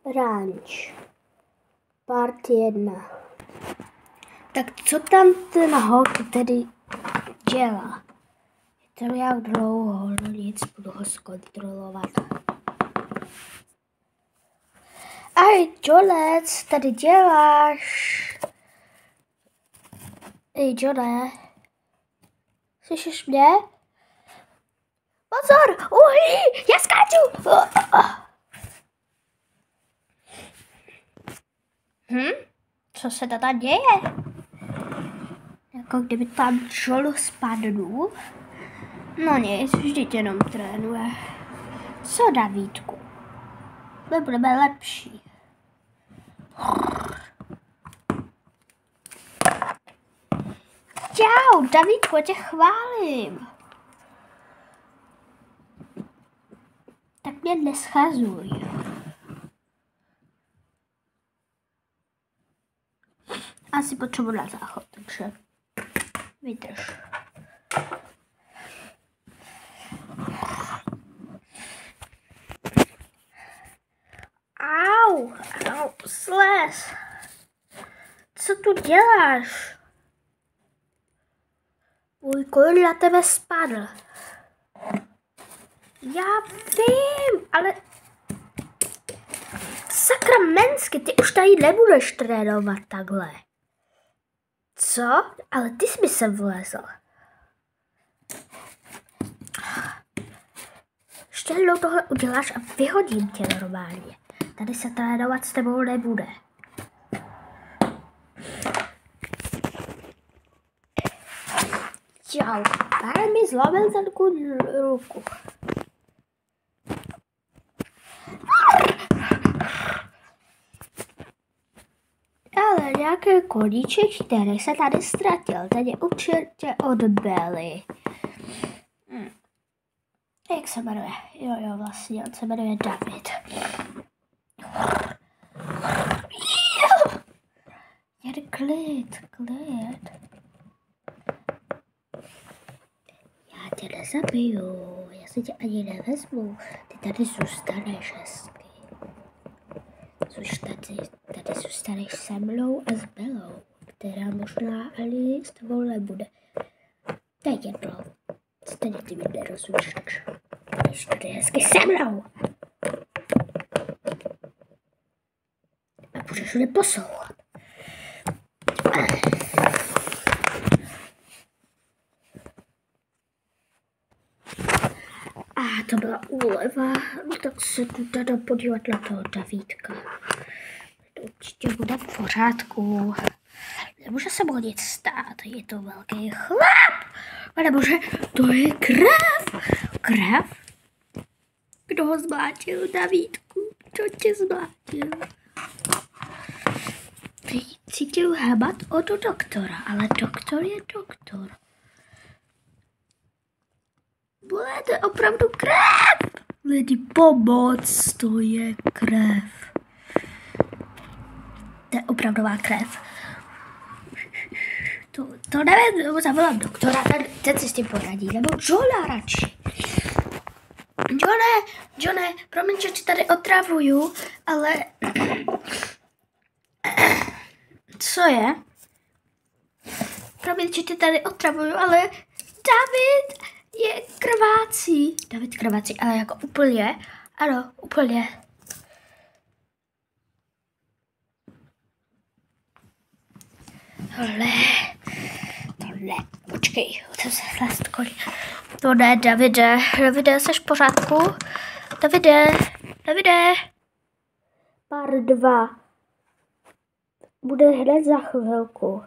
Ranč. Part 1. Tak co tam ten hok tedy dělá? Je to jak dlouho, no nic, budu ho zkontrolovat. Ahoj, Jonec, tady děláš? Ej, Jone, slyšíš mě? Pozor, uhlí, já skáču! Co se to tam děje? Jako kdyby tam čol spadnul. No nic, vždyť jenom trénuje. Co, Davídku? My budeme lepší. Čau, Davídku, já tě chválím. Tak mě neschazuj. Asi potřebuji na záchod, takže vydrž. Au, slez. Co tu děláš? Můj koň na tebe spadl. Já vím, ale sakramensky, ty už tady nebudeš trénovat takhle. Co? Ale ty jsi mi sem vlezl. Ještě jednou tohle uděláš a vyhodím tě normálně. Tady se trénovat s tebou nebude. Čau. Tady mi zlomil ten kůň ruku. Ale nějaký koníček, který se tady ztratil, ten je určitě od Belly. Jak se jmenuje? Jo, vlastně, on se jmenuje David. Jen klid. Já tě nezabiju, já se tě ani nevezmu. Ty tady zůstaneš hezky. Tady zůstaneš se mnou a s Belou, která možná ani s tebou nebude. To je jedno. Stejně ty mi nerozumíš. Budeš tady hezky se mnou. A budeš mě poslouchat. To byla úleva. No tak se tu dá podívat na toho Davídka. To určitě bude v pořádku. Nemůže se mu nic stát. Je to velký chlap. Ale bože, to je krev. Krev? Kdo ho zmlátil, Davídku? Kdo tě zmlátil? Teď cítil hebat od doktora, ale doktor je doktor. Bude to opravdu krev. Lidi, pomoc, to je krev. To je opravdová krev. To nevím, zavolám doktora, ten si s tím poradí, nebo Johna radši. Johne, promiň, že ti tady otravuju, ale... Co je? Promiň, že ti tady otravuju, ale David je krvácí. David krvácí, ale jako úplně, ano, úplně. Tohle, počkej, to se hlastkolí. To ne, Davide, jsi v pořádku? Davide. Pár 2. Bude hned za chvilku.